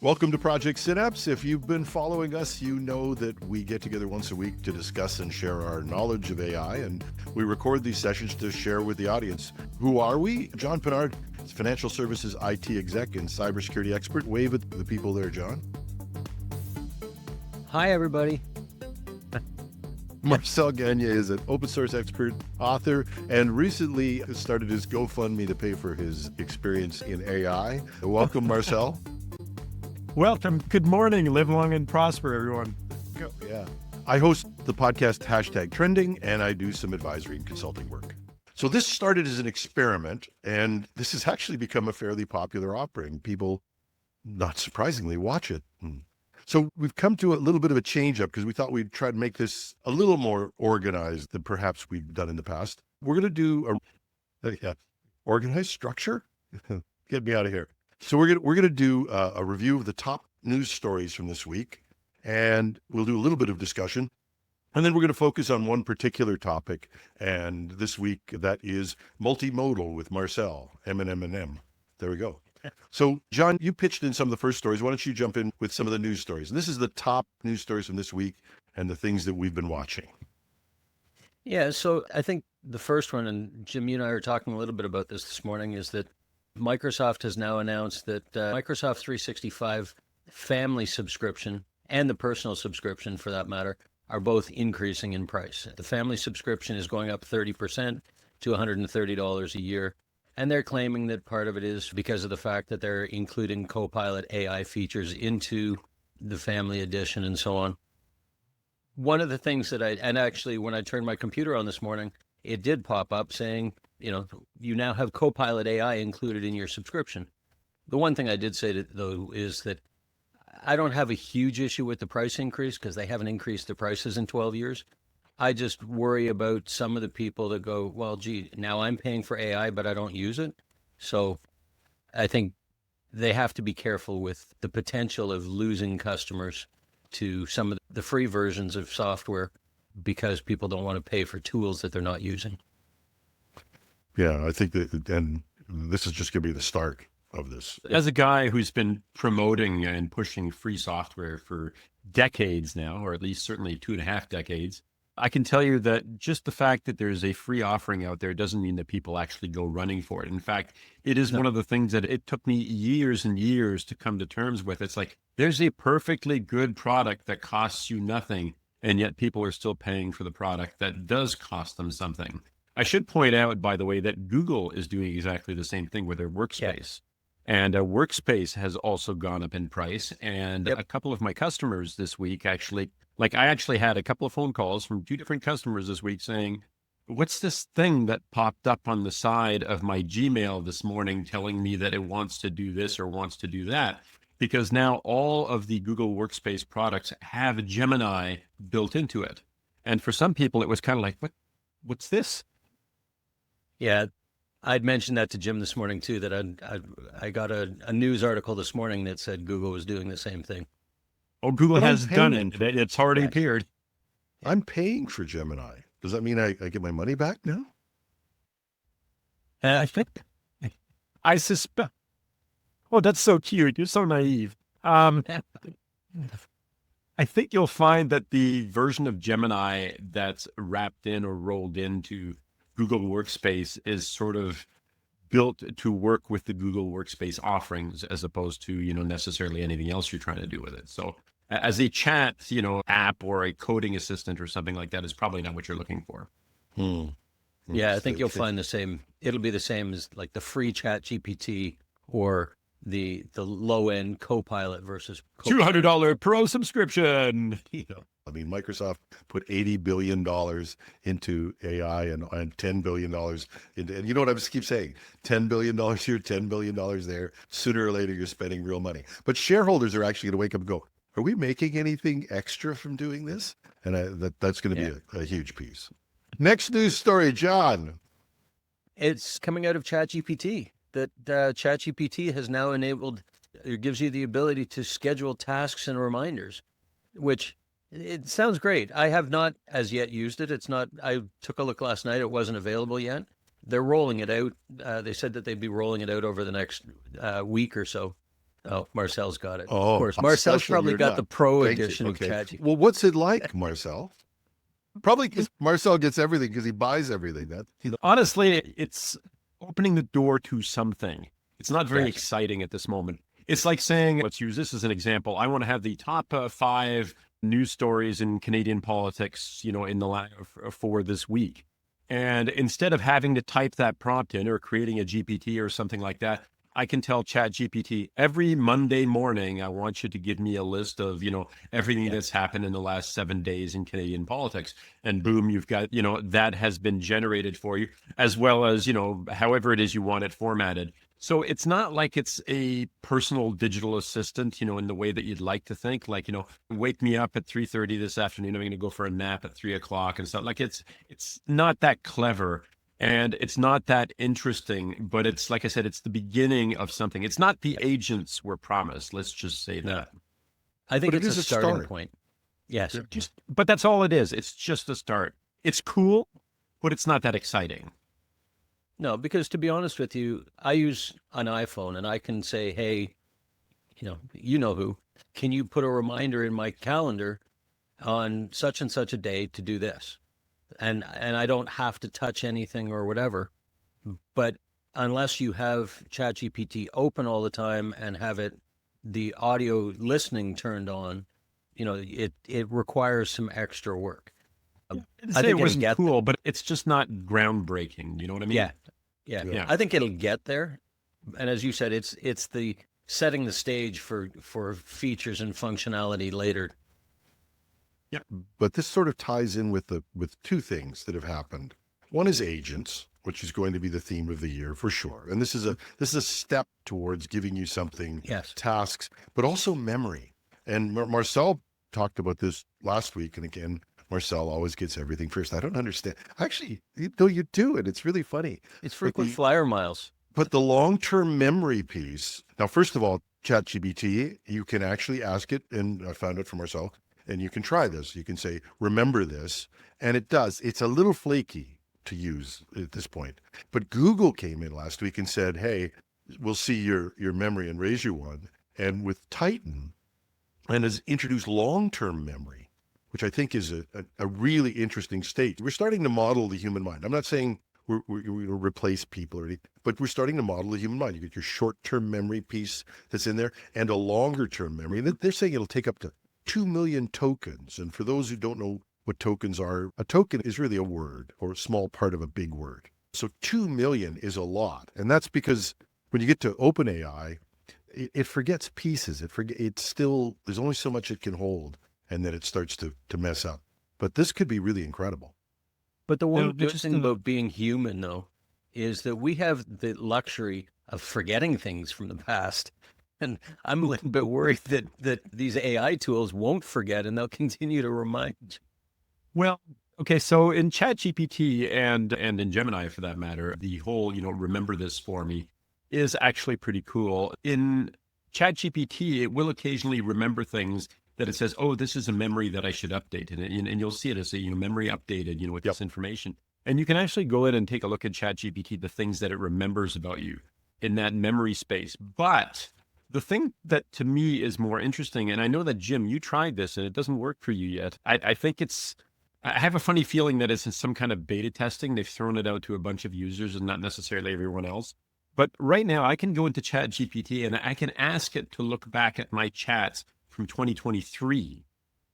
Welcome to Project Synapse. If you've been following us, you know that we get together once a week to discuss and share our knowledge of AI, and we record these sessions to share with the audience. Who are we? John Pinard, financial services IT exec and cybersecurity expert. Wave at the people there, John. Hi, everybody. Marcel Gagne is an open source expert, author, and recently started his GoFundMe to pay for his experience in AI. Welcome, Marcel. Welcome. Good morning. Live long and prosper, everyone. Yeah. I host the podcast #Trending, and I do some advisory and consulting work. So this started as an experiment, and this has actually become a fairly popular offering. People, not surprisingly, watch it. So we've come to a little bit of a change up because we thought we'd try to make this a little more organized than perhaps we've done in the past. We're going to do a organized structure. Get me out of here. So we're going to do a review of the top news stories from this week, and we'll do a little bit of discussion. And then we're going to focus on one particular topic. And this week, that is multimodal with Marcel, M&M. There we go. So, John, you pitched in some of the first stories. Why don't you jump in with some of the news stories? And this is the top news stories from this week and the things that we've been watching. Yeah, so I think the first one, and Jim, you and I were talking a little bit about this morning, is that Microsoft has now announced that Microsoft 365 family subscription and the personal subscription, for that matter, are both increasing in price. The family subscription is going up 30% to $130 a year. And they're claiming that part of it is because of the fact that they're including Copilot AI features into the family edition and so on. One of the things that and actually when I turned my computer on this morning, it did pop up saying, you now have Copilot AI included in your subscription. The one thing I did say, though, is that I don't have a huge issue with the price increase because they haven't increased the prices in 12 years. I just worry about some of the people that go, well, gee, now I'm paying for AI, but I don't use it. So I think they have to be careful with the potential of losing customers to some of the free versions of software because people don't want to pay for tools that they're not using. Yeah, I think that, and this is just going to be the start of this. As a guy who's been promoting and pushing free software for decades now, or at least certainly 2.5 decades, I can tell you that just the fact that there's a free offering out there doesn't mean that people actually go running for it. In fact, it is one of the things that it took me years and years to come to terms with. It's like, there's a perfectly good product that costs you nothing, and yet people are still paying for the product that does cost them something. I should point out, by the way, that Google is doing exactly the same thing with their workspace. And a workspace has also gone up in price. And a couple of my customers this week actually, I actually had a couple of phone calls from 2 different customers this week saying, what's this thing that popped up on the side of my Gmail this morning telling me that it wants to do this or wants to do that? Because now all of the Google Workspace products have Gemini built into it. And for some people, it was kind of like, what's this? Yeah, I'd mentioned that to Jim this morning, too, that I got a news article this morning that said Google was doing the same thing. Oh, Google has done it. It's already appeared. I'm paying for Gemini. Does that mean I get my money back now? I suspect. Oh, that's so cute. You're so naive. I think you'll find that the version of Gemini that's wrapped in or rolled into Google Workspace is sort of built to work with the Google Workspace offerings as opposed to, necessarily anything else you're trying to do with it. So as a chat, app or a coding assistant or something like that is probably not what you're looking for. Yeah, I think you'll find the same. It'll be the same as like the free ChatGPT or the low end Copilot versus $200 Pro subscription. I mean, Microsoft put $80 billion into AI and $10 billion into, and you know what I just keep saying, $10 billion here, $10 billion there. Sooner or later, you're spending real money. But shareholders are actually going to wake up and go, are we making anything extra from doing this? And that's going to be a huge piece. Next news story, John. It's coming out of ChatGPT that ChatGPT has now enabled, it gives you the ability to schedule tasks and reminders, which it sounds great. I have not as yet used it. It's not, I took a look last night. It wasn't available yet. They're rolling it out. They said that they'd be rolling it out over the next week or so. Oh, Marcel's got it. Of Oh, course. a Marcel's special, probably you're got not. the pro Thank you. edition of Okay. ChatGPT. Well, what's it like, Marcel? Probably because Marcel gets everything because he buys everything. Honestly, it's opening the door to something. It's not very Yes. exciting at this moment. It's like saying, let's use this as an example. I want to have the top 5 news stories in Canadian politics, in the for this week. And instead of having to type that prompt in or creating a GPT or something like that, I can tell ChatGPT every Monday morning, I want you to give me a list of, everything that's happened in the last 7 days in Canadian politics. And boom, you've got, that has been generated for you, as well as, however it is you want it formatted. So it's not like it's a personal digital assistant, in the way that you'd like to think, like, wake me up at 3:30 this afternoon. I'm going to go for a nap at 3:00 and stuff. Like it's not that clever. And it's not that interesting, but it's like I said, it's the beginning of something. It's not the agents we're promised. Let's just say that. I think But it it's is a a starting start. point. Yes. But that's all it is. It's just a start. It's cool, but it's not that exciting. No, because to be honest with you, I use an iPhone and I can say, hey, you know who, can you put a reminder in my calendar on such and such a day to do this? And I don't have to touch anything or whatever. But unless you have ChatGPT open all the time and have the audio listening turned on, it requires some extra work. I I say it think wasn't it'll get cool, but it's just not groundbreaking. You know what I mean? Yeah. Yeah. I think it'll get there. And as you said, it's the setting the stage for features and functionality later. But this sort of ties in with two things that have happened. One is agents, which is going to be the theme of the year for sure. And this is a step towards giving you something, Yes. tasks, but also memory. And Marcel talked about this last week. And again, Marcel always gets everything first. I don't understand. Actually, you do it. It's really funny. It's frequent flyer miles. But the long-term memory piece, now, first of all, ChatGPT, you can actually ask it, and I found it from Marcel, and you can try this. You can say, remember this, and it does. It's a little flaky to use at this point. But Google came in last week and said, hey, we'll see your memory and raise you one. And with Titan, and has introduced long-term memory, which I think is a really interesting state. We're starting to model the human mind. I'm not saying we're going to replace people or anything, but we're starting to model the human mind. You get your short-term memory piece that's in there and a longer-term memory. And they're saying it'll take up to 2 million tokens. And for those who don't know what tokens are, a token is really a word or a small part of a big word. So 2 million is a lot. And that's because when you get to OpenAI, it forgets pieces. It's still, there's only so much it can hold, and then it starts to mess up. But this could be really incredible. But the one good thing about being human, though, is that we have the luxury of forgetting things from the past. And I'm a little bit worried that these AI tools won't forget and they'll continue to remind you. Well, okay, so in ChatGPT and in Gemini, for that matter, the whole, remember this for me is actually pretty cool. In ChatGPT, it will occasionally remember things that it says, oh, this is a memory that I should update. And you'll see it as a memory updated, with this information. And you can actually go in and take a look at ChatGPT, the things that it remembers about you in that memory space. But the thing that to me is more interesting, and I know that, Jim, you tried this and it doesn't work for you yet. I think I have a funny feeling that it's in some kind of beta testing. They've thrown it out to a bunch of users and not necessarily everyone else. But right now I can go into ChatGPT and I can ask it to look back at my chats from 2023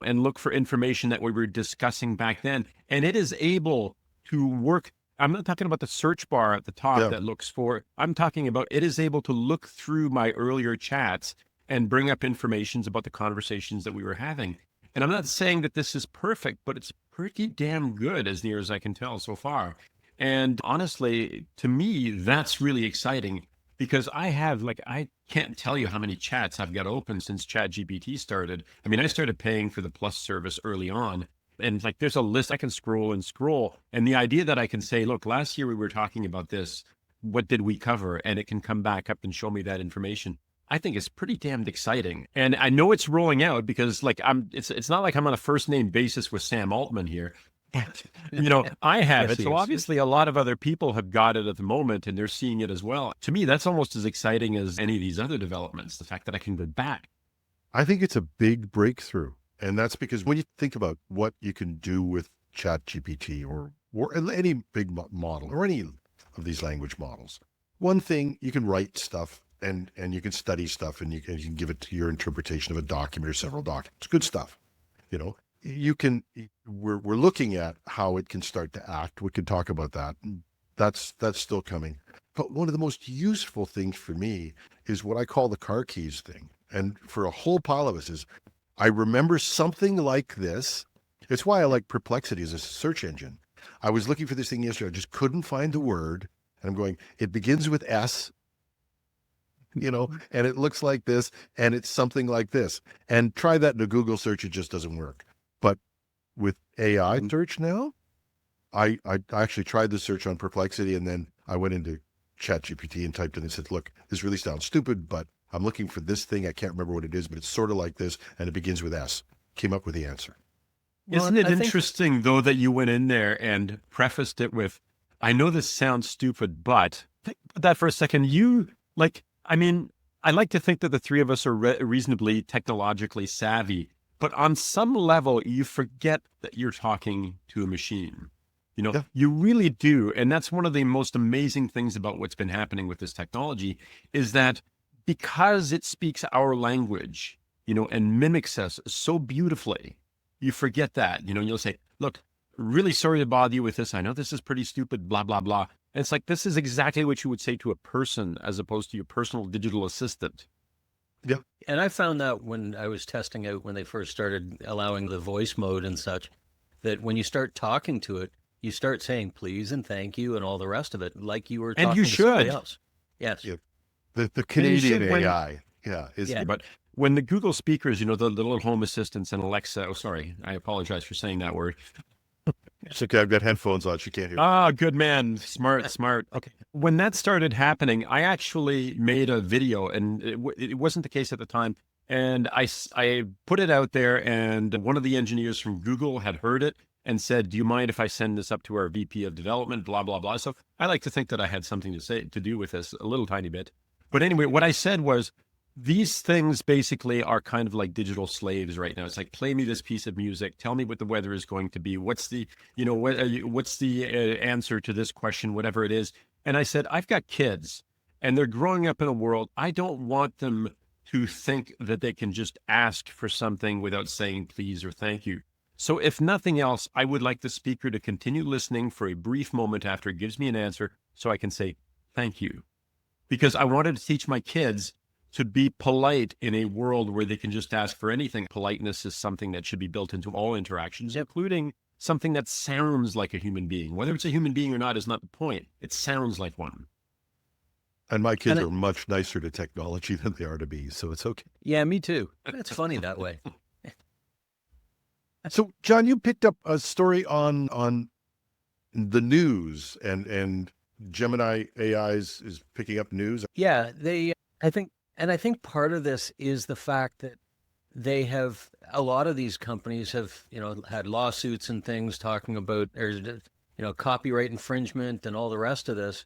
and look for information that we were discussing back then. And it is able to work. I'm not talking about the search bar at the top that looks for, I'm talking about it is able to look through my earlier chats and bring up information about the conversations that we were having. And I'm not saying that this is perfect, but it's pretty damn good as near as I can tell so far. And honestly, to me, that's really exciting because I can't tell you how many chats I've got open since ChatGPT started. I mean, I started paying for the Plus service early on. And there's a list I can scroll and scroll. And the idea that I can say, look, last year we were talking about this. What did we cover? And it can come back up and show me that information. I think is pretty damned exciting. And I know it's rolling out because it's not like I'm on a first name basis with Sam Altman here, I have Yes, it. he So is. obviously a lot of other people have got it at the moment and they're seeing it as well. To me, that's almost as exciting as any of these other developments. The fact that I can go back. I think it's a big breakthrough. And that's because when you think about what you can do with ChatGPT or any big model or any of these language models, one thing, you can write stuff and you can study stuff and you can give it to your interpretation of a document or several documents. Good stuff. You know, you can, we're looking at how it can start to act. We can talk about that. That's still coming. But one of the most useful things for me is what I call the car keys thing. And for a whole pile of us is, I remember something like this. It's why I like Perplexity as a search engine. I was looking for this thing yesterday. I just couldn't find the word. And I'm going, it begins with S, and it looks like this, and it's something like this. And try that in a Google search, it just doesn't work. But with AI search now, I actually tried the search on Perplexity, and then I went into ChatGPT and typed in and said, look, this really sounds stupid, but I'm looking for this thing. I can't remember what it is, but it's sort of like this, and it begins with S. Came up with the answer. Well, Isn't it I think- interesting, though, that you went in there and prefaced it with, I know this sounds stupid, but think about that for a second. I like to think that the three of us are reasonably technologically savvy, but on some level, you forget that you're talking to a machine. Yeah. You really do. And that's one of the most amazing things about what's been happening with this technology is that because it speaks our language, and mimics us so beautifully, you forget that, you'll say, look, really sorry to bother you with this. I know this is pretty stupid, blah, blah, blah. And it's like, this is exactly what you would say to a person as opposed to your personal digital assistant. Yeah. And I found that when I was testing out, when they first started allowing the voice mode and such, that when you start talking to it, you start saying please and thank you and all the rest of it, like you were And talking you to somebody should. else. Yes. Yeah. The Canadian should when- AI. Yeah. Yeah. But when the Google speakers, the little home assistants and Alexa, oh, sorry, I apologize for saying that word. It's okay. I've got headphones on. She can't hear. Ah, good man. Smart. Okay. When that started happening, I actually made a video, and it wasn't the case at the time. And I put it out there, and one of the engineers from Google had heard it and said, do you mind if I send this up to our VP of development, blah, blah, blah. So I like to think that I had something to do with this a little tiny bit. But anyway, what I said was, these things basically are kind of like digital slaves right now. It's like, play me this piece of music. Tell me what the weather is going to be. What's the, what's the answer to this question, whatever it is. And I said, I've got kids and they're growing up in a world. I don't want them to think that they can just ask for something without saying please or thank you. So if nothing else, I would like the speaker to continue listening for a brief moment after it gives me an answer so I can say thank you. Because I wanted to teach my kids to be polite in a world where they can just ask for anything. Politeness is something that should be built into all interactions, including something that sounds like a human being. Whether it's a human being or not is not the point. It sounds like one. And my kids are much nicer to technology than they are to me, so it's okay. Yeah, me too. It's funny that way. So, John, you picked up a story on the news and Gemini AI is picking up news. Yeah, I think part of this is the fact that a lot of these companies have, had lawsuits and things talking about, copyright infringement and all the rest of this.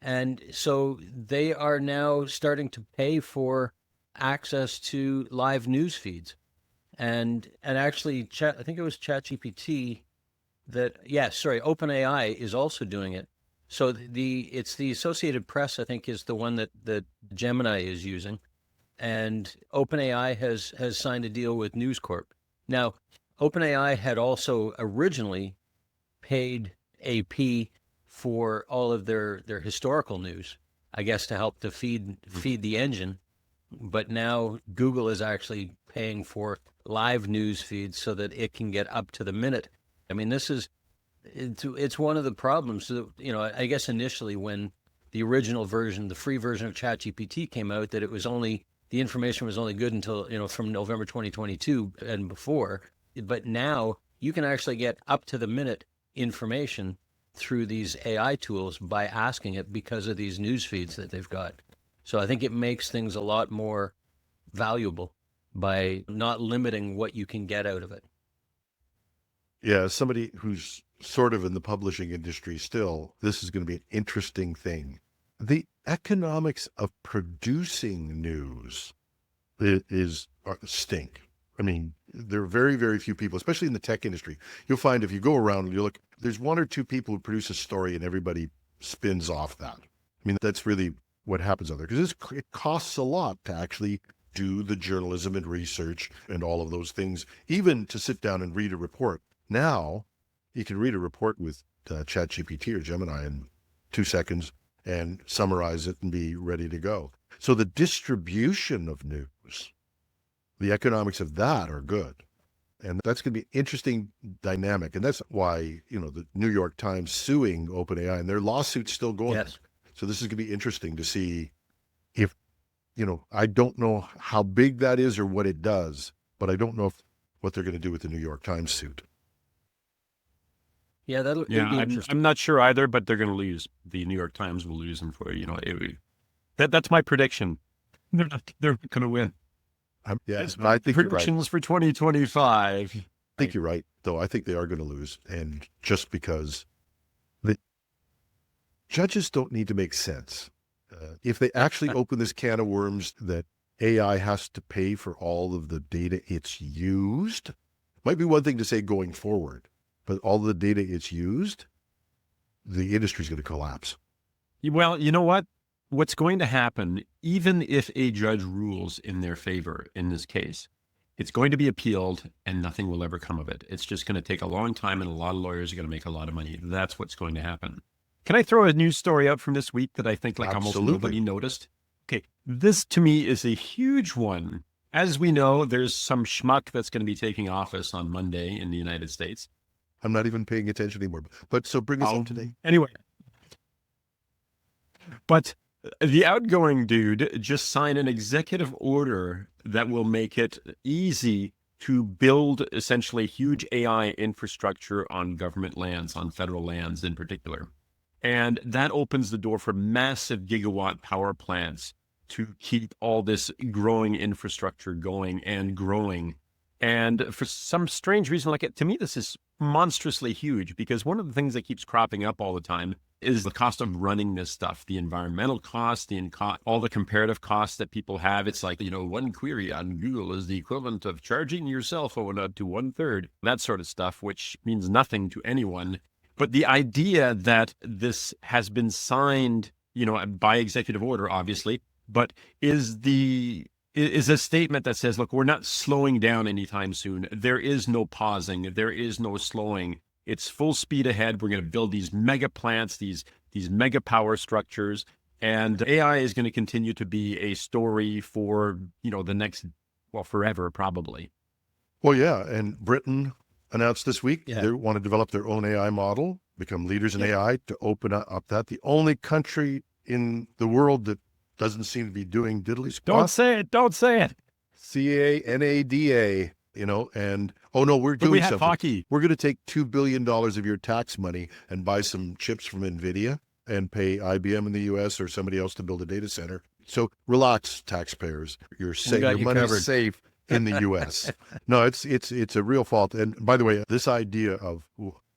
And so they are now starting to pay for access to live news feeds. And actually, I think it was ChatGPT OpenAI is also doing it. So it's the Associated Press, I think, is the one that Gemini is using. And OpenAI has signed a deal with News Corp. Now, OpenAI had also originally paid AP for all of their historical news, I guess, to help to feed the engine. But now Google is actually paying for live news feeds so that it can get up to the minute. I mean, it's one of the problems. I guess initially when the original version, the free version of ChatGPT came out, that the information was only good until, from November 2022 and before. But now you can actually get up to the minute information through these AI tools by asking it because of these news feeds that they've got. So I think it makes things a lot more valuable by not limiting what you can get out of it. Yeah, somebody who's sort of in the publishing industry still, this is going to be an interesting thing. The economics of producing news stink. I mean, there are very, very few people, especially in the tech industry. You'll find if you go around and you look, there's one or two people who produce a story and everybody spins off that. I mean, that's really what happens out there, because it costs a lot to actually do the journalism and research and all of those things, even to sit down and read a report. Now, you can read a report with ChatGPT or Gemini in 2 seconds and summarize it and be ready to go. So the distribution of news, the economics of that are good. And that's going to be an interesting dynamic. And that's why, the New York Times suing OpenAI, and their lawsuit's still going. Yes. So this is going to be interesting to see if, I don't know how big that is or what it does, but I don't know what they're going to do with the New York Times suit. Yeah, that'll be Yeah, interesting. I'm not sure either, but they're going to lose. The New York Times will lose them for, that's my prediction. They're not going to win. Yes, I think you're right. Predictions for 2025. I think you're right, though. I think they are going to lose. And just because the judges don't need to make sense. If they actually open this can of worms that AI has to pay for all of the data it's used, might be one thing to say going forward, but all the data it's used, the industry's going to collapse. Well, you know what? What's going to happen, even if a judge rules in their favor in this case, it's going to be appealed and nothing will ever come of it. It's just going to take a long time and a lot of lawyers are going to make a lot of money. That's what's going to happen. Can I throw a news story out from this week that I think almost nobody noticed? Okay, this to me is a huge one. As we know, there's some schmuck that's going to be taking office on Monday in the United States. I'm not even paying attention anymore. But so bring us up today. Anyway. But the outgoing dude just signed an executive order that will make it easy to build essentially huge AI infrastructure on government lands, on federal lands in particular. And that opens the door for massive gigawatt power plants to keep all this growing infrastructure going and growing. And for some strange reason, to me, this is monstrously huge, because one of the things that keeps cropping up all the time is the cost of running this stuff, the environmental cost, all the comparative costs that people have. It's like, one query on Google is the equivalent of charging your cell phone up to 1/3, that sort of stuff, which means nothing to anyone. But the idea that this has been signed, by executive order, obviously, but is a statement that says, look, we're not slowing down anytime soon. There is no pausing. There is no slowing. It's full speed ahead. We're going to build these mega plants, these mega power structures, and AI is going to continue to be a story for, the next, forever, probably. Well, yeah. And Britain announced this week they want to develop their own AI model, become leaders in AI, to open up that. The only country in the world that doesn't seem to be doing diddly squat. Don't say it. CANADA, and we're doing we have something. hockey. We're going to take $2 billion of your tax money and buy some chips from NVIDIA and pay IBM in the US or somebody else to build a data center. So relax, taxpayers. You're safe. Your money's safe in the US. No, it's a real fault. And by the way, this idea of,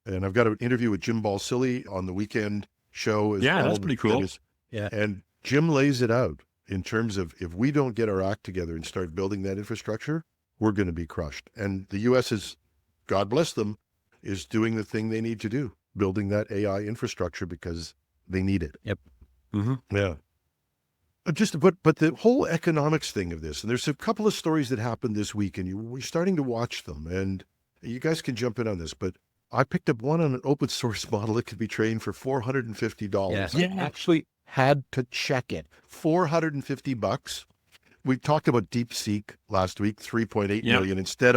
and I've got an interview with Jim Balsillie on the weekend show. That's pretty cool. And Jim lays it out in terms of, if we don't get our act together and start building that infrastructure, we're going to be crushed. And the U.S. is, God bless them, is doing the thing they need to do, building that AI infrastructure because they need it. Yep. Mm-hmm. Yeah. But the whole economics thing of this, and there's a couple of stories that happened this week, and we're starting to watch them, and you guys can jump in on this, but I picked up one on an open source model that could be trained for $450. Yes. I actually had to check it. $450. We talked about DeepSeek last week, 3.8 million instead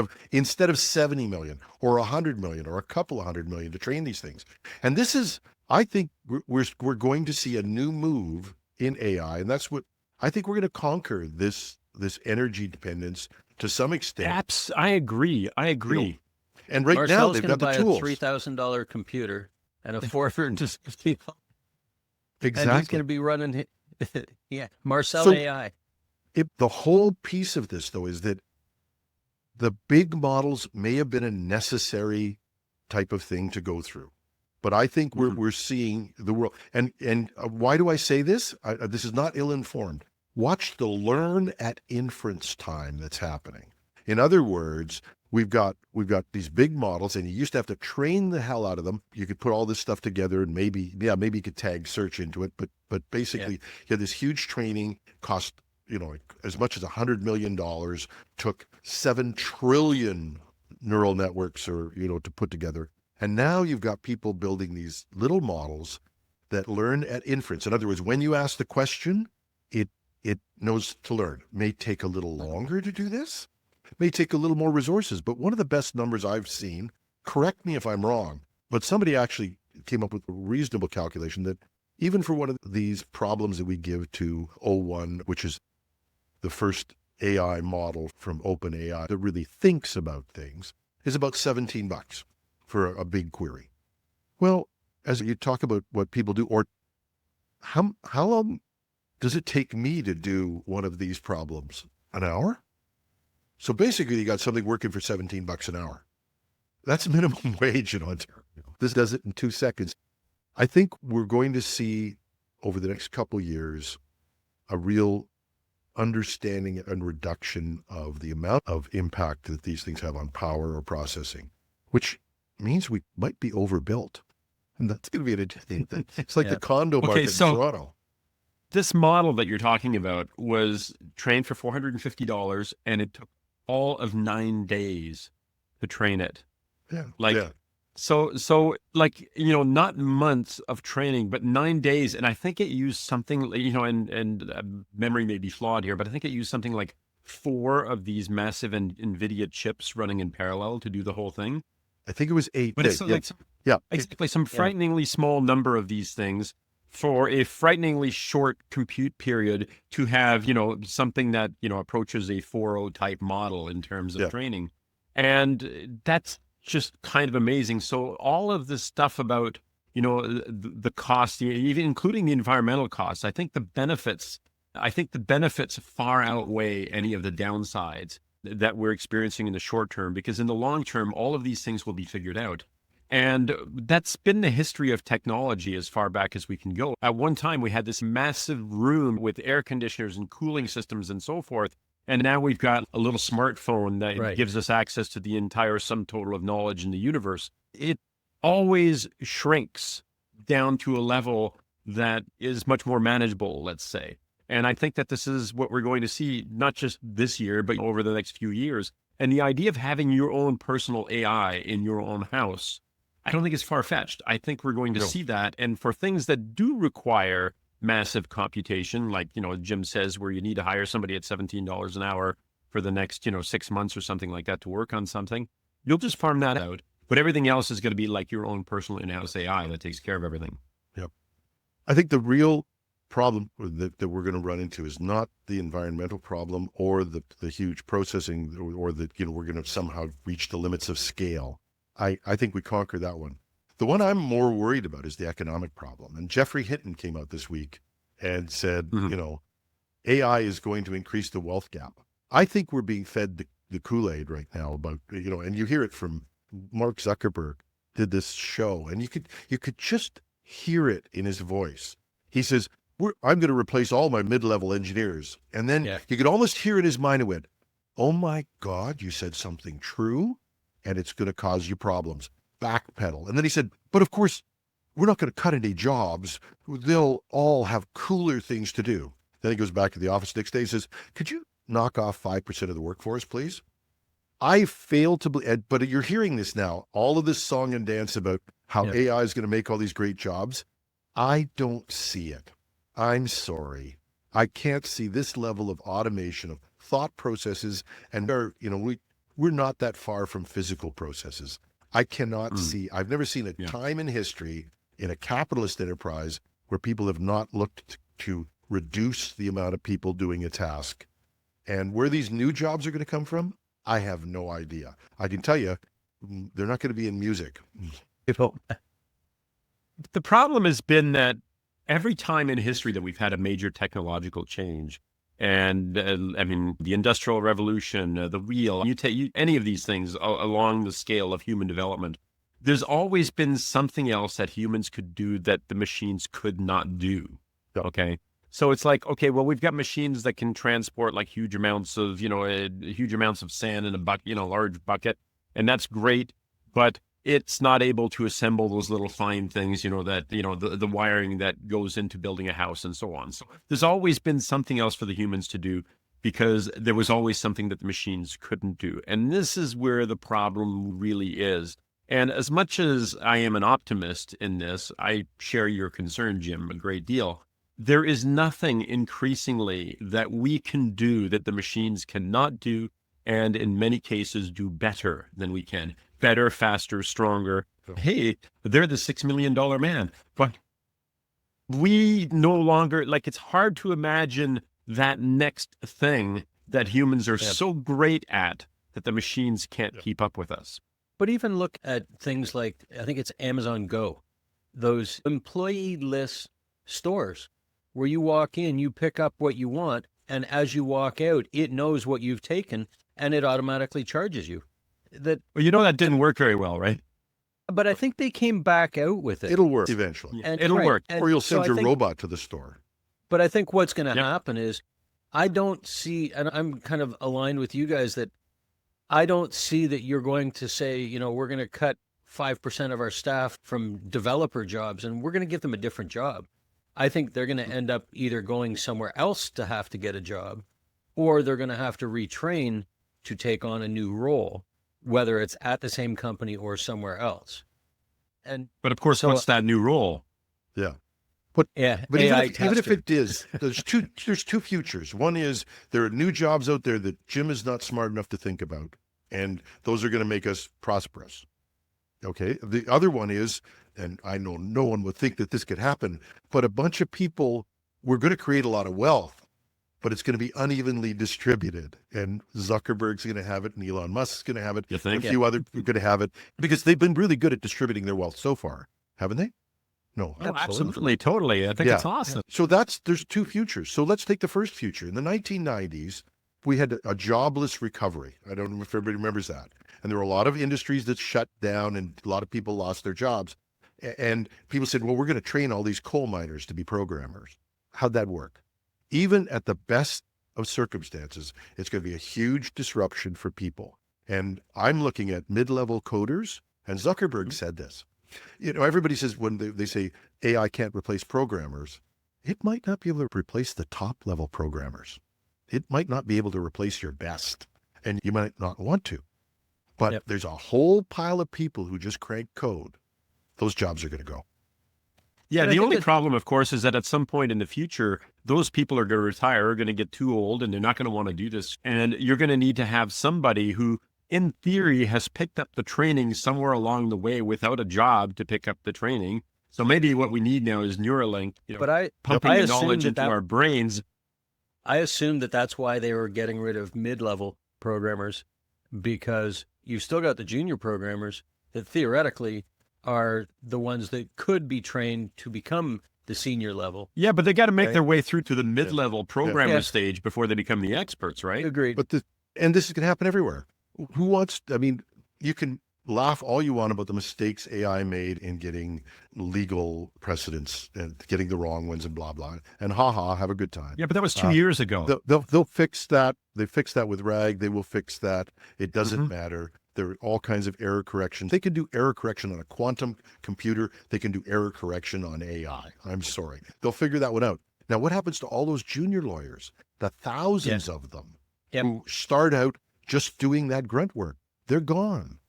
of 70 million or 100 million or a couple of 100 million to train these things. And this is, I think we're going to see a new move in AI, and that's what I think we're going to conquer this energy dependence to some extent. I agree. And right Marcel's now they've got the tools. Buy a $3,000 computer and a $450. Exactly. And he's going to be running, Marcel AI. The whole piece of this, though, is that the big models may have been a necessary type of thing to go through. But I think we're seeing the world. And why do I say this? This is not ill-informed. Watch the learn at inference time that's happening. In other words, we've got these big models, and you used to have to train the hell out of them. You could put all this stuff together, and maybe you could tag search into it. But basically, you had this huge training cost, as much as $100 million, took 7 trillion neural networks to put together. And now you've got people building these little models that learn at inference. In other words, when you ask the question, it knows to learn. It may take a little longer to do this, may take a little more resources. But one of the best numbers I've seen, correct me if I'm wrong, but somebody actually came up with a reasonable calculation that even for one of these problems that we give to O1, which is the first AI model from OpenAI that really thinks about things, is about $17 for a big query. Well, as you talk about what people do, or how long does it take me to do one of these problems? An hour? So basically, you got something working for $17 an hour. That's minimum wage in Ontario. This does it in 2 seconds. I think we're going to see over the next couple of years a real understanding and reduction of the amount of impact that these things have on power or processing, which means we might be overbuilt. And that's going to be an interesting thing. It's like the condo market in Toronto. This model that you're talking about was trained for $450, and it took all of 9 days to train it. So not months of training, but 9 days. And I think it used something, and memory may be flawed here, but I think it used something like 4 of these massive NVIDIA chips running in parallel to do the whole thing. I think it was 8. But it's exactly some frighteningly small number of these things for a frighteningly short compute period to have, something that, approaches a 4.0 type model in terms of training. And that's just kind of amazing. So all of this stuff about, the cost, even including the environmental costs, I think the benefits far outweigh any of the downsides that we're experiencing in the short term, because in the long term, all of these things will be figured out. And that's been the history of technology as far back as we can go. At one time, we had this massive room with air conditioners and cooling systems and so forth. And now we've got a little smartphone that gives us access to the entire sum total of knowledge in the universe. It always shrinks down to a level that is much more manageable, let's say. And I think that this is what we're going to see, not just this year, but over the next few years. And the idea of having your own personal AI in your own house, I don't think it's far-fetched. I think we're going to see that. And for things that do require massive computation, like, Jim says, where you need to hire somebody at $17 an hour for the next, 6 months or something like that to work on something, you'll just farm that out. But everything else is going to be like your own personal in-house AI that takes care of everything. Yep. I think the real problem that we're going to run into is not the environmental problem or the huge processing or that, we're going to somehow reach the limits of scale. I think we conquer that one. The one I'm more worried about is the economic problem. And Jeffrey Hinton came out this week and said, AI is going to increase the wealth gap. I think we're being fed the Kool-Aid right now about, and you hear it from Mark Zuckerberg did this show, and you could just hear it in his voice. He says, I'm going to replace all my mid-level engineers. And then you could almost hear in his mind, it went, oh my God, you said something true, and it's going to cause you problems. Backpedal. And then he said, but of course, we're not going to cut any jobs. They'll all have cooler things to do. Then he goes back to the office the next day and says, could you knock off 5% of the workforce, please? I fail to believe, but you're hearing this now, all of this song and dance about how AI is going to make all these great jobs. I don't see it. I'm sorry. I can't see this level of automation of thought processes. And we're not that far from physical processes. I cannot see, I've never seen a time in history in a capitalist enterprise where people have not looked to reduce the amount of people doing a task. And where these new jobs are going to come from, I have no idea. I can tell you, they're not going to be in music. The problem has been that every time in history that we've had a major technological change, and the Industrial Revolution, the wheel, you take any of these things along the scale of human development, there's always been something else that humans could do that the machines could not do. Yeah. Okay. So it's like, okay, well, we've got machines that can transport like huge amounts of, huge amounts of sand in a bucket, large bucket. And that's great. But it's not able to assemble those little fine things, the wiring that goes into building a house and so on. So there's always been something else for the humans to do because there was always something that the machines couldn't do. And this is where the problem really is. And as much as I am an optimist in this, I share your concern, Jim, a great deal. There is nothing increasingly that we can do that the machines cannot do, and in many cases do better than we can. Better, faster, stronger. Hey, they're the $6 million man. But we no longer, it's hard to imagine that next thing that humans are so great at that the machines can't keep up with us. But even look at things like, I think it's Amazon Go, those employee-less stores where you walk in, you pick up what you want, and as you walk out, it knows what you've taken, and it automatically charges you. Well, that didn't work very well, right? But I think they came back out with it. It'll work eventually. And, it'll work. Or you'll send your robot to the store. But I think what's going to happen is I don't see, and I'm kind of aligned with you guys, that I don't see that you're going to say, we're going to cut 5% of our staff from developer jobs and we're going to give them a different job. I think they're going to end up either going somewhere else to have to get a job, or they're going to have to retrain to take on a new role, whether it's at the same company or somewhere else. But of course, what's that new role? Yeah. But AI even if it is, there's two futures. One is there are new jobs out there that Jim is not smart enough to think about, and those are going to make us prosperous. Okay. The other one is, and I know no one would think that this could happen, but a bunch of people, we're going to create a lot of wealth, but it's going to be unevenly distributed. And Zuckerberg's going to have it, and Elon Musk's going to have it. You think? A few others are going to have it because they've been really good at distributing their wealth so far, haven't they? No. Oh, absolutely. Totally. I think it's awesome. So there's two futures. So let's take the first future. In the 1990s, we had a jobless recovery. I don't know if everybody remembers that. And there were a lot of industries that shut down and a lot of people lost their jobs. And people said, well, we're going to train all these coal miners to be programmers. How'd that work? Even at the best of circumstances, it's going to be a huge disruption for people. And I'm looking at mid-level coders, and Zuckerberg said this. Everybody says when they say AI can't replace programmers, it might not be able to replace the top level programmers. It might not be able to replace your best, and you might not want to. But there's a whole pile of people who just crank code. Those jobs are going to go. Yeah, the only problem, of course, is that at some point in the future, those people are going to retire, are going to get too old, and they're not going to want to do this. And you're going to need to have somebody who, in theory, has picked up the training somewhere along the way without a job to pick up the training. So maybe what we need now is Neuralink, pumping the knowledge into our brains. I assume that that's why they were getting rid of mid-level programmers, because you've still got the junior programmers that theoretically are the ones that could be trained to become the senior level. Yeah, but they got to make their way through to the mid-level programmer stage before they become the experts, right? Agreed. But this is going to happen everywhere. You can laugh all you want about the mistakes AI made in getting legal precedents and getting the wrong ones and blah, blah, and have a good time. Yeah, but that was 2 years ago. They'll fix that. They fixed that with RAG. They will fix that. It doesn't matter. There are all kinds of error corrections. They can do error correction on a quantum computer. They can do error correction on AI. I'm sorry. They'll figure that one out. Now, what happens to all those junior lawyers, the thousands of them who start out just doing that grunt work? They're gone.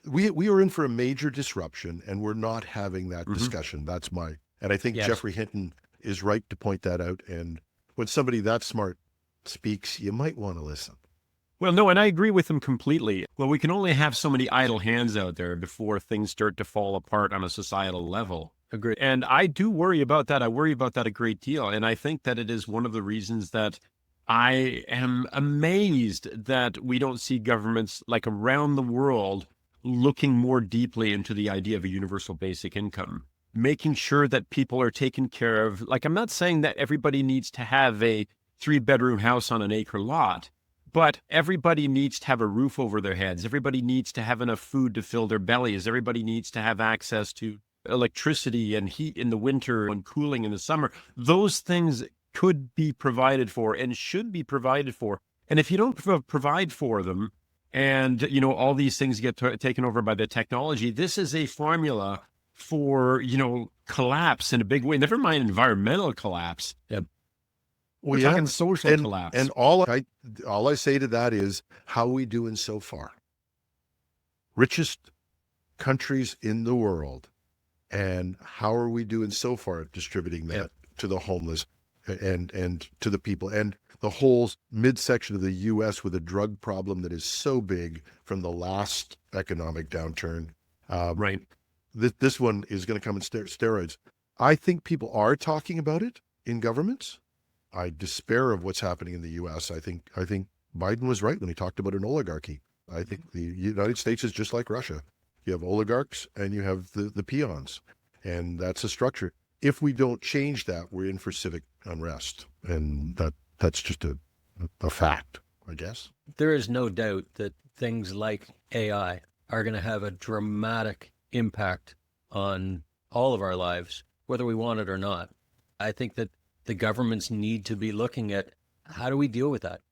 We are in for a major disruption, and we're not having that discussion. And I think Geoffrey Hinton is right to point that out. And when somebody that smart speaks, you might want to listen. Well, no, and I agree with them completely. Well, we can only have so many idle hands out there before things start to fall apart on a societal level. Agreed. And I do worry about that. I worry about that a great deal. And I think that it is one of the reasons that I am amazed that we don't see governments like around the world looking more deeply into the idea of a universal basic income, making sure that people are taken care of. Like, I'm not saying that everybody needs to have a 3-bedroom house on an acre lot, But everybody needs to have a roof over their heads. Everybody needs to have enough food to fill their bellies. Everybody needs to have access to electricity and heat in the winter and cooling in the summer. Those things could be provided for and should be provided for. And if you don't provide for them, and all these things get taken over by the technology, this is a formula for collapse in a big way. Never mind environmental collapse. Yep. We're talking social collapse. And all I say to that is, how are we doing so far? Richest countries in the world, and how are we doing so far at distributing that to the homeless and to the people, and the whole midsection of the U.S. with a drug problem that is so big from the last economic downturn. Right. This one is going to come in steroids. I think people are talking about it in governments. I despair of what's happening in the U.S. I think Biden was right when he talked about an oligarchy. I think the United States is just like Russia. You have oligarchs and you have the peons, and that's a structure. If we don't change that, we're in for civic unrest, and that's just a fact, I guess. There is no doubt that things like AI are going to have a dramatic impact on all of our lives, whether we want it or not. I think that the governments need to be looking at, how do we deal with that?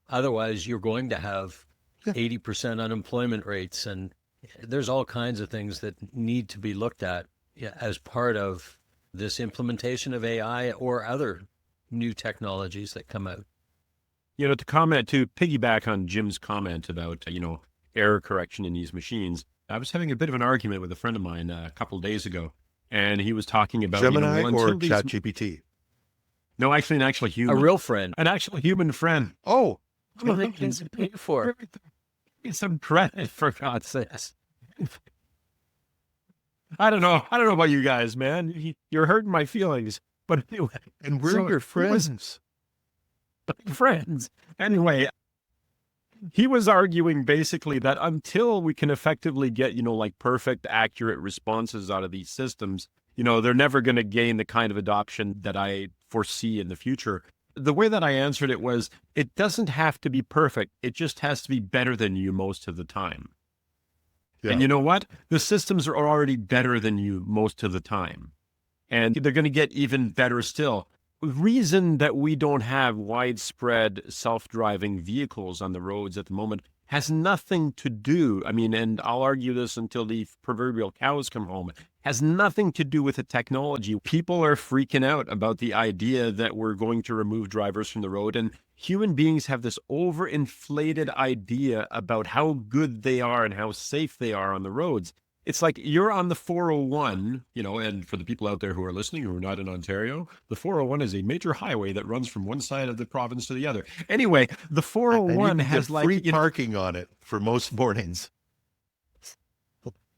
Otherwise, you're going to have 80% unemployment rates, and there's all kinds of things that need to be looked at as part of this implementation of AI or other new technologies that come out. To piggyback on Jim's comment about, error correction in these machines, I was having a bit of an argument with a friend of mine a couple of days ago, and he was talking about Gemini or ChatGPT. No, actually, an actual human. A real friend. An actual human friend. Oh. What do they pay for? It's some credit, for God's sakes. I don't know about you guys, man. You're hurting my feelings. But anyway. And we're your friends. Friends. Anyway, he was arguing basically that until we can effectively get, perfect, accurate responses out of these systems, they're never going to gain the kind of adoption that I foresee in the future. The way that I answered it was, it doesn't have to be perfect. It just has to be better than you most of the time. Yeah. And you know what? The systems are already better than you most of the time. And they're going to get even better still. The reason that we don't have widespread self-driving vehicles on the roads at the moment has nothing to do, and I'll argue this until the proverbial cows come home, has nothing to do with the technology. People are freaking out about the idea that we're going to remove drivers from the road, and human beings have this overinflated idea about how good they are and how safe they are on the roads. It's like you're on the 401, and for the people out there who are listening who are not in Ontario, the 401 is a major highway that runs from one side of the province to the other. Anyway, the 401 has free parking on it for most mornings.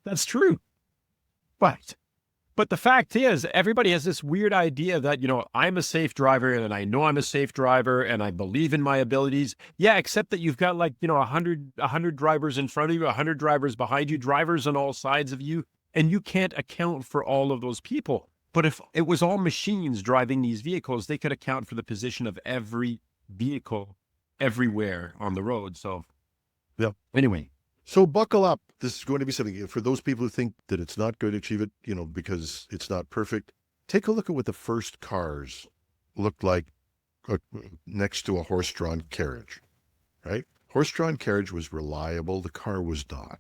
That's true. But the fact is, everybody has this weird idea that, I'm a safe driver and I know I'm a safe driver and I believe in my abilities. Yeah, except that you've got 100 drivers in front of you, 100 drivers behind you, drivers on all sides of you, and you can't account for all of those people. But if it was all machines driving these vehicles, they could account for the position of every vehicle everywhere on the road. So, yeah. Anyway. So buckle up. This is going to be something for those people who think that it's not going to achieve it, because it's not perfect. Take a look at what the first cars looked like next to a horse-drawn carriage, right? Horse-drawn carriage was reliable. The car was not.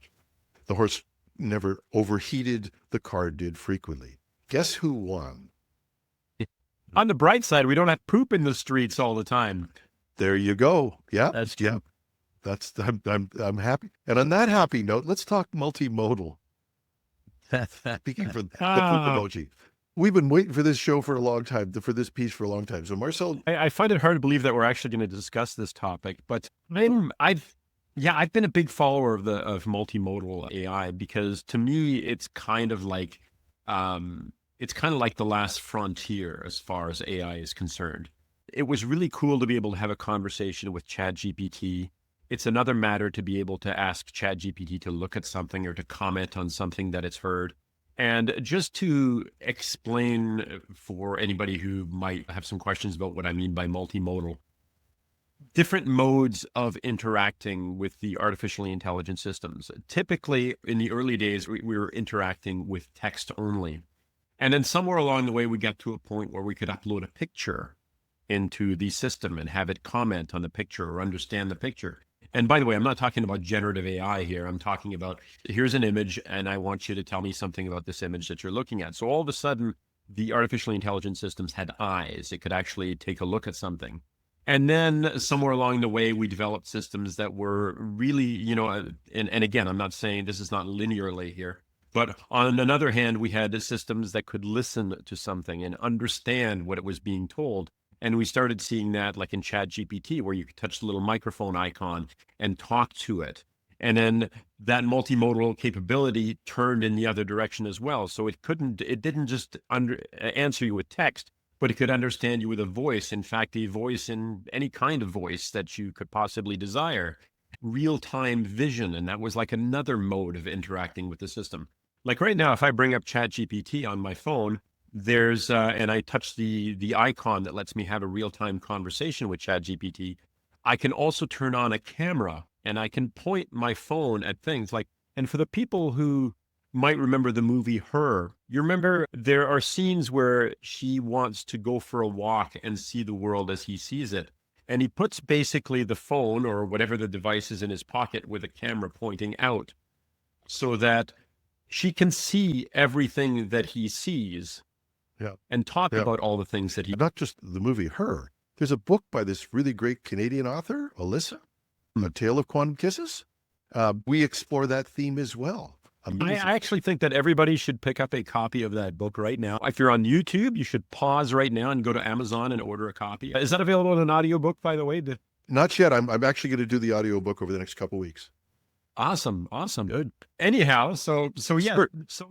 The horse never overheated. The car did frequently. Guess who won? On the bright side, we don't have poop in the streets all the time. There you go. Yeah. That's true. Yeah. I'm happy. And on that happy note, let's talk multimodal. Speaking for the poop emoji. We've been waiting for this show for a long time, for this piece for a long time. So Marcel, I find it hard to believe that we're actually going to discuss this topic, but I've been a big follower of multimodal AI because to me it's kind of like the last frontier as far as AI is concerned. It was really cool to be able to have a conversation with ChatGPT. It's another matter to be able to ask ChatGPT to look at something or to comment on something that it's heard. And just to explain for anybody who might have some questions about what I mean by multimodal, different modes of interacting with the artificially intelligent systems. Typically, in the early days, we were interacting with text only. And then somewhere along the way, we got to a point where we could upload a picture into the system and have it comment on the picture or understand the picture. And by the way, I'm not talking about generative AI here. I'm talking about, here's an image and I want you to tell me something about this image that you're looking at. So all of a sudden, the artificially intelligent systems had eyes. It could actually take a look at something. And then somewhere along the way, we developed systems that were really, and again, I'm not saying this is not linearly here, but on another hand, we had systems that could listen to something and understand what it was being told. And we started seeing that like in ChatGPT, where you could touch the little microphone icon and talk to it. And then that multimodal capability turned in the other direction as well. So it didn't just answer you with text, but it could understand you with a voice. In fact, a voice in any kind of voice that you could possibly desire. Real-time vision. And that was like another mode of interacting with the system. Like right now, if I bring up ChatGPT on my phone, there's and I touch the icon that lets me have a real-time conversation with ChatGPT. I can also turn on a camera and I can point my phone at things like, and for the people who might remember the movie Her, you remember there are scenes where she wants to go for a walk and see the world as he sees it. And he puts basically the phone or whatever the device is in his pocket with a camera pointing out so that she can see everything that he sees. Yeah. And talk about all the things that he... Not just the movie Her. There's a book by this really great Canadian author, Alyssa, A Tale of Quantum Kisses. We explore that theme as well. I actually think that everybody should pick up a copy of that book right now. If you're on YouTube, you should pause right now and go to Amazon and order a copy. Is that available in an audiobook, by the way? Not yet. I'm actually going to do the audiobook over the next couple of weeks. Awesome. Good. Anyhow, so yeah. Sure. So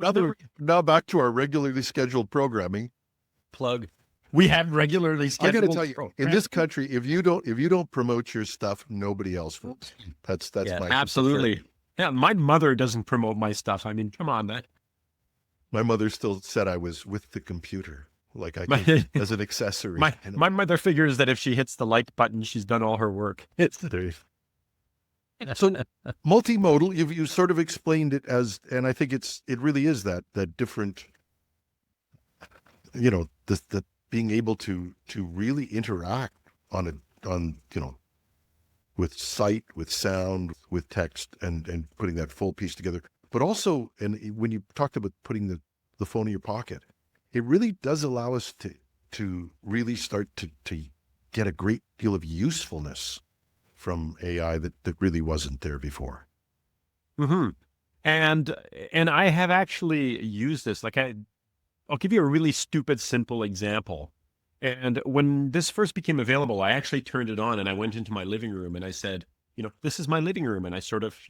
now back to our regularly scheduled programming. Plug. We have regularly scheduled. I got to tell you, in this country, if you don't promote your stuff, nobody else will. That's my absolutely. Yeah, my mother doesn't promote my stuff. I mean, come on, that. My mother still said I was with the computer, like I could, as an accessory. My mother figures that if she hits the like button, she's done all her work. So multimodal, you sort of explained it as, and I think it really is that different, the being able to really interact on with sight, with sound, with text, and putting that full piece together. But also, and when you talked about putting the phone in your pocket, it really does allow us to really start to get a great deal of usefulness from AI that really wasn't there before. Mm-hmm. And I have actually used this. Like I'll give you a really stupid, simple example. And when this first became available, I actually turned it on and I went into my living room and I said, this is my living room. And I sort of,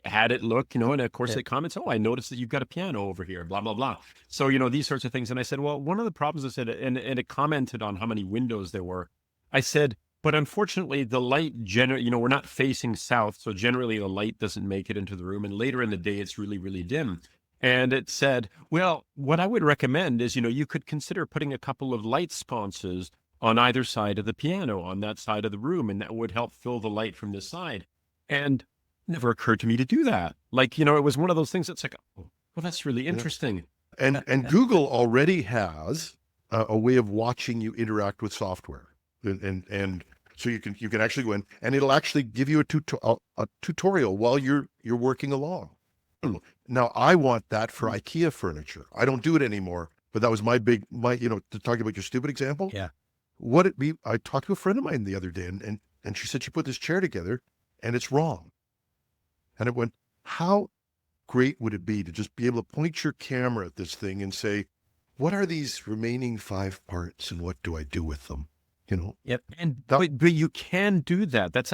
had it look, and of course it comments, oh, I noticed that you've got a piano over here, blah, blah, blah. So, these sorts of things. And I said, well, one of the problems I said, and it commented on how many windows there were. I said, but unfortunately, the light, we're not facing south. So generally the light doesn't make it into the room. And later in the day, it's really, really dim. And it said, well, what I would recommend is, you could consider putting a couple of light sconces on either side of the piano, on that side of the room. And that would help fill the light from this side. And it never occurred to me to do that. Like, it was one of those things that's like, oh, well, that's really interesting. And Google already has a way of watching you interact with software. And so you can actually go in and it'll actually give you a tutorial while you're working along. Now I want that for IKEA furniture. I don't do it anymore, but that was my to talk about your stupid example. Yeah. I talked to a friend of mine the other day and she said she put this chair together and it's wrong. And it went, how great would it be to just be able to point your camera at this thing and say, what are these remaining 5 parts and what do I do with them? Yep. But you can do that. That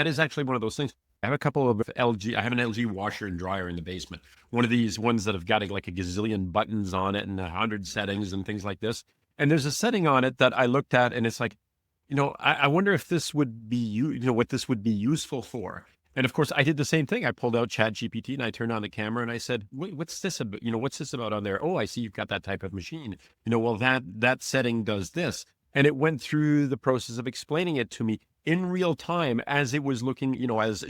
is actually one of those things. I have a couple of LG. I have an LG washer and dryer in the basement. One of these ones that have got like a gazillion buttons on it and 100 settings and things like this. And there's a setting on it that I looked at and it's like, I wonder if this would be, what this would be useful for. And of course I did the same thing. I pulled out ChatGPT and I turned on the camera and I said, wait, what's this about? What's this about on there? Oh, I see you've got that type of machine. Well, that setting does this. And it went through the process of explaining it to me in real time as it was looking, as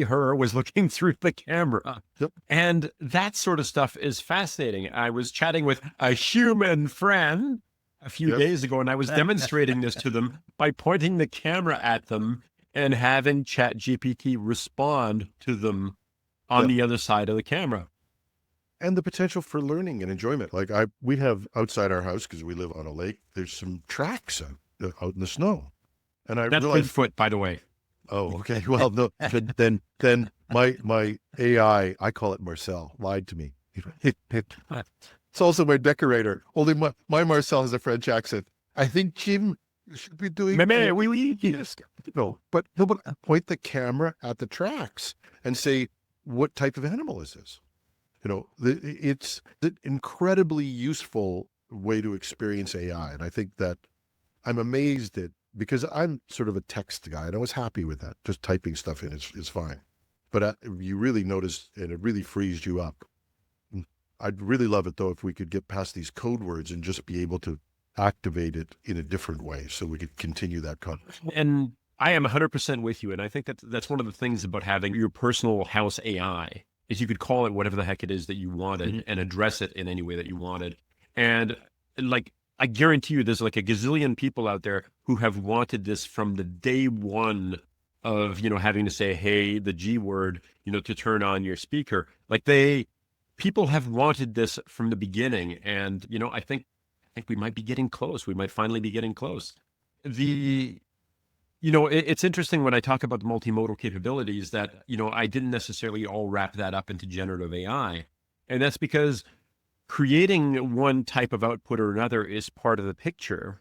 her was looking through the camera. Yep. And that sort of stuff is fascinating. I was chatting with a human friend a few Yep. days ago, and I was demonstrating this to them by pointing the camera at them and having ChatGPT respond to them on Yep. the other side of the camera. And the potential for learning and enjoyment. Like we have outside our house, because we live on a lake, there's some tracks out in the snow. And I That's realized, Bigfoot, by the way. oh, okay. Well, no, but then my AI, I call it Marcel, lied to me. It's also my decorator. Only my Marcel has a French accent. I think Jim should be doing. Yes. No, but point the camera at the tracks and say, what type of animal is this? It's an incredibly useful way to experience AI. And I think that I'm amazed at, because I'm sort of a text guy and I was happy with that. Just typing stuff in is fine. But you really notice, and it really frees you up. I'd really love it, though, if we could get past these code words and just be able to activate it in a different way so we could continue that conversation. And I am 100% with you. And I think that's one of the things about having your personal house AI is you could call it whatever the heck it is that you wanted and address it in any way that you wanted. And like, I guarantee you there's like a gazillion people out there who have wanted this from the day one of, having to say, hey, the G word, to turn on your speaker. Like people have wanted this from the beginning. And, I think we might be getting close. We might finally be getting close. It's interesting when I talk about the multimodal capabilities that, I didn't necessarily all wrap that up into generative AI. And that's because creating one type of output or another is part of the picture.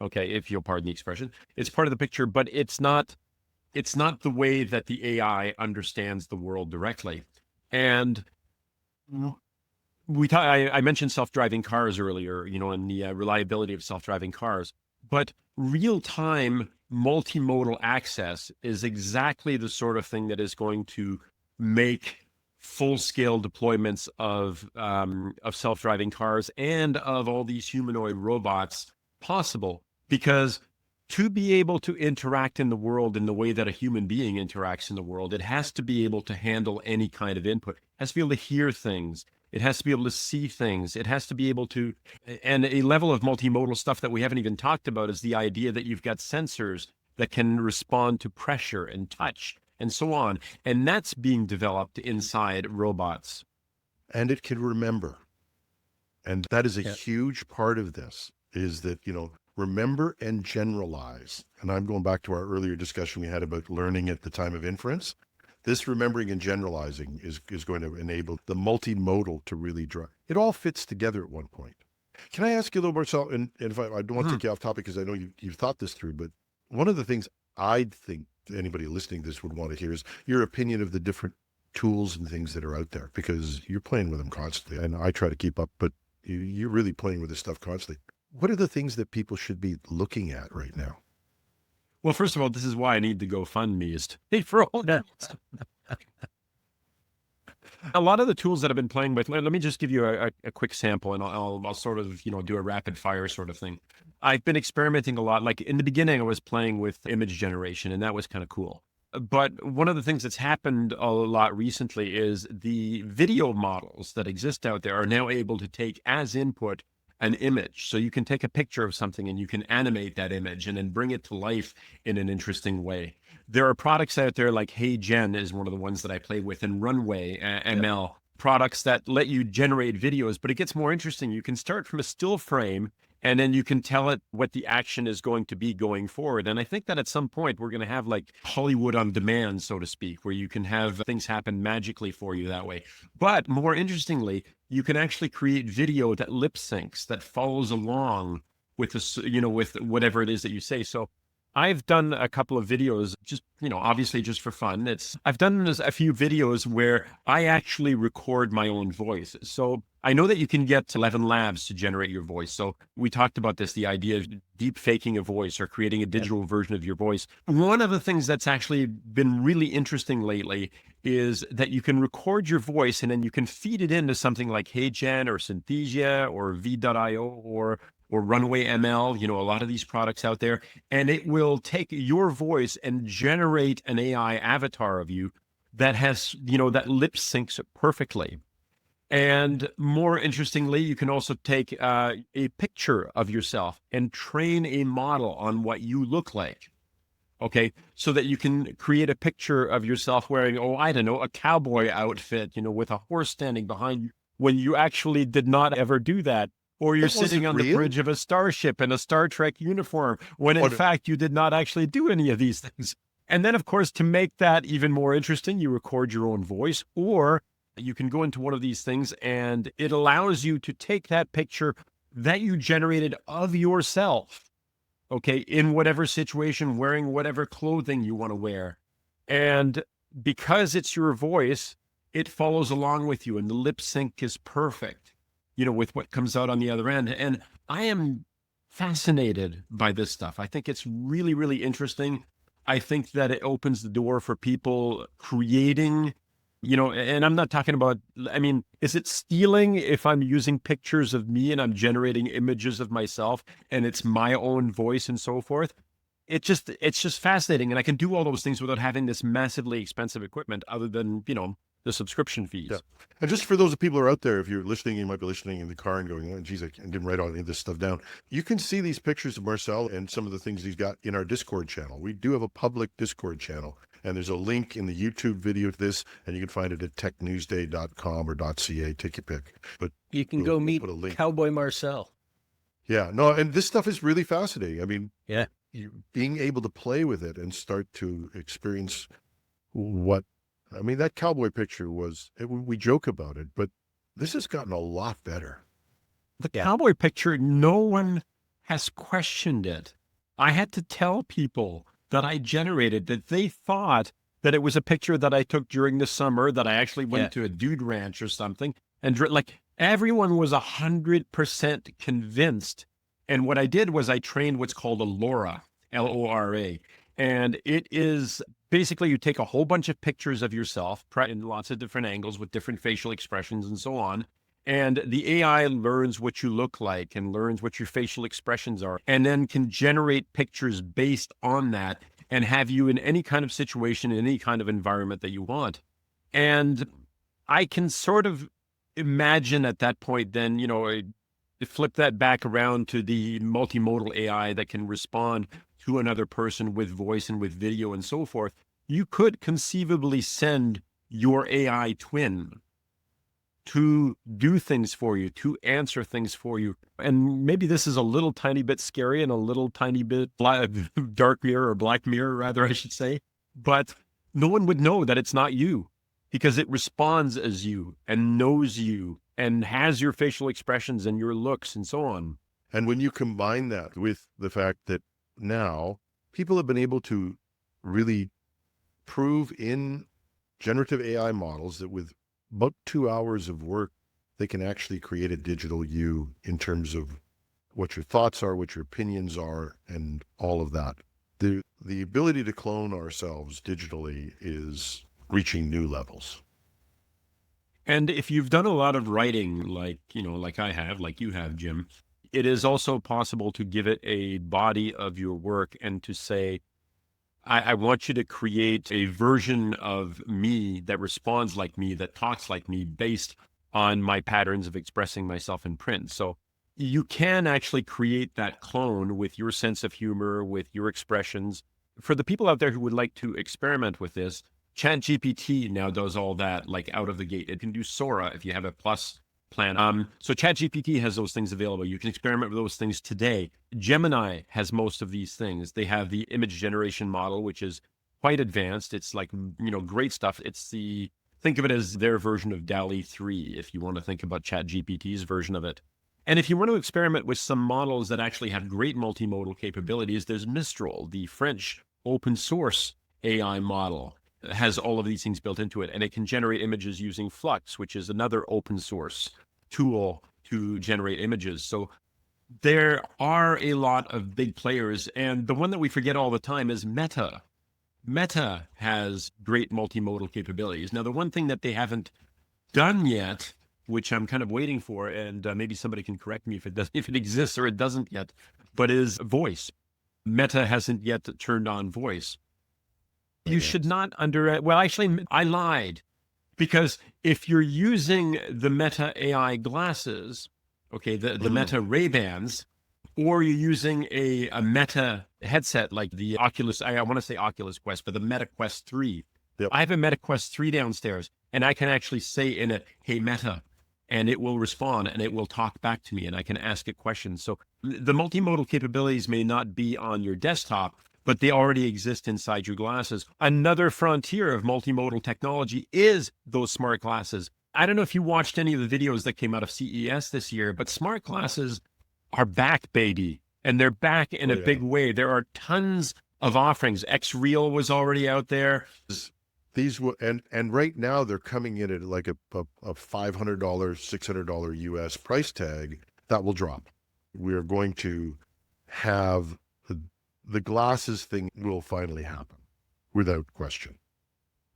Okay, if you'll pardon the expression, it's part of the picture, but it's not the way that the AI understands the world directly. And I mentioned self-driving cars earlier, and the reliability of self-driving cars, but real-time multimodal access is exactly the sort of thing that is going to make full-scale deployments of self-driving cars and of all these humanoid robots possible. Because to be able to interact in the world in the way that a human being interacts in the world, it has to be able to handle any kind of input. It has to be able to hear things. It has to be able to see things. It has to be able to, and a level of multimodal stuff that we haven't even talked about is the idea that you've got sensors that can respond to pressure and touch and so on. And that's being developed inside robots. And it can remember. And that is a huge part of this, is that, remember and generalize. And I'm going back to our earlier discussion we had about learning at the time of inference. This remembering and generalizing is going to enable the multimodal to really drive. It all fits together at one point. Can I ask you, though, Marcel, and if I don't want to take you off topic because I know you've thought this through, but one of the things I think anybody listening to this would want to hear is your opinion of the different tools and things that are out there, because you're playing with them constantly. And I try to keep up, but you're really playing with this stuff constantly. What are the things that people should be looking at right now? Well, first of all, this is why I need the GoFundMe is to pay for all that. A lot of the tools that I've been playing with, let me just give you a quick sample, and I'll sort of, do a rapid fire sort of thing. I've been experimenting a lot. Like in the beginning, I was playing with image generation, and that was kind of cool. But one of the things that's happened a lot recently is the video models that exist out there are now able to take as input an image. So you can take a picture of something and you can animate that image and then bring it to life in an interesting way. There are products out there like Hey Gen is one of the ones that I play with, and Runway ML, products that let you generate videos, but it gets more interesting. You can start from a still frame and then you can tell it what the action is going to be going forward. And I think that at some point we're going to have like Hollywood on demand, so to speak, where you can have things happen magically for you that way. But more interestingly, you can actually create video that lip syncs, that follows along with this, with whatever it is that you say. So I've done a couple of videos, just, obviously just for fun. I've done a few videos where I actually record my own voice. So I know that you can get 11 labs to generate your voice. So we talked about this, the idea of deep faking a voice or creating a digital version of your voice. One of the things that's actually been really interesting lately is that you can record your voice and then you can feed it into something like HeyGen or Synthesia or V.io or or Runway ML, a lot of these products out there, and it will take your voice and generate an AI avatar of you that has, that lip syncs perfectly. And more interestingly, you can also take a picture of yourself and train a model on what you look like. Okay, so that you can create a picture of yourself wearing, I don't know, a cowboy outfit, with a horse standing behind you when you actually did not ever do that. Or you're That wasn't sitting on the real? bridge of a starship in a Star Trek uniform when in fact you did not actually do any of these things. And then, of course, to make that even more interesting, you record your own voice, or you can go into one of these things and it allows you to take that picture that you generated of yourself, okay, in whatever situation, wearing whatever clothing you want to wear. And because it's your voice, it follows along with you and the lip sync is perfect, with what comes out on the other end. And I am fascinated by this stuff. I think it's really, really interesting. I think that it opens the door for people creating, and I'm not talking about, is it stealing if I'm using pictures of me and I'm generating images of myself and it's my own voice and so forth? It's just fascinating. And I can do all those things without having this massively expensive equipment other than, the subscription fees. Yeah. And just for those people who are out there, if you're listening, you might be listening in the car and going, oh, geez, I didn't write all of this stuff down. You can see these pictures of Marcel and some of the things he's got in our Discord channel. We do have a public Discord channel, and there's a link in the YouTube video to this, and you can find it at technewsday.com or .ca, take your pick. But you can go meet Cowboy Marcel. Yeah, no, and this stuff is really fascinating. Yeah, being able to play with it and start to experience that cowboy picture we joke about it, but this has gotten a lot better. The cowboy picture, no one has questioned it. I had to tell people that I generated that they thought that it was a picture that I took during the summer, that I actually went to a dude ranch or something. And everyone was 100% convinced. And what I did was I trained what's called a LoRa, L-O-R-A. And it is basically you take a whole bunch of pictures of yourself in lots of different angles with different facial expressions and so on. And the AI learns what you look like and learns what your facial expressions are, and then can generate pictures based on that and have you in any kind of situation, in any kind of environment that you want. And I can sort of imagine at that point then, flip that back around to the multimodal AI that can respond to another person with voice and with video and so forth. You could conceivably send your AI twin to do things for you, to answer things for you. And maybe this is a little tiny bit scary and a little tiny bit dark mirror or black mirror, rather, I should say. But no one would know that it's not you because it responds as you and knows you and has your facial expressions and your looks and so on. And when you combine that with the fact that now people have been able to really prove in generative AI models that with about 2 hours of work, they can actually create a digital you in terms of what your thoughts are, what your opinions are, and all of that. The ability to clone ourselves digitally is reaching new levels. And if you've done a lot of writing, like I have, like you have, Jim, it is also possible to give it a body of your work and to say, I want you to create a version of me that responds like me, that talks like me based on my patterns of expressing myself in print. So you can actually create that clone with your sense of humor, with your expressions. For the people out there who would like to experiment with this, ChatGPT now does all that, like out of the gate. It can do Sora if you have a plus plan. So ChatGPT has those things available. You can experiment with those things today. Gemini has most of these things. They have the image generation model, which is quite advanced. It's like, great stuff. Think of it as their version of DALL-E 3, if you want to think about ChatGPT's version of it. And if you want to experiment with some models that actually have great multimodal capabilities, there's Mistral, the French open source AI model. It has all of these things built into it, and it can generate images using Flux, which is another open source tool to generate images. So there are a lot of big players, and the one that we forget all the time is Meta. Meta has great multimodal capabilities. Now, the one thing that they haven't done yet which I'm kind of waiting for, and maybe somebody can correct me if it does, if it exists or it doesn't yet, but is voice. Meta hasn't yet turned on voice. You should not well, actually, I lied. Because if you're using the Meta AI glasses, okay, the Meta Ray-Bans, or you're using a Meta headset like the Oculus, I want to say Oculus Quest, but the Meta Quest 3. Yep. I have a Meta Quest 3 downstairs, and I can actually say in it, hey, Meta, and it will respond and it will talk back to me, and I can ask it questions. So the multimodal capabilities may not be on your desktop, but they already exist inside your glasses. Another frontier of multimodal technology is those smart glasses. I don't know if you watched any of the videos that came out of CES this year, but smart glasses are back, baby. And they're back in a big way. There are tons of offerings. X-Real was already out there. These will, and right now they're coming in at like a $500, $600 US price tag that will drop. We are going to have the glasses thing will finally happen without question.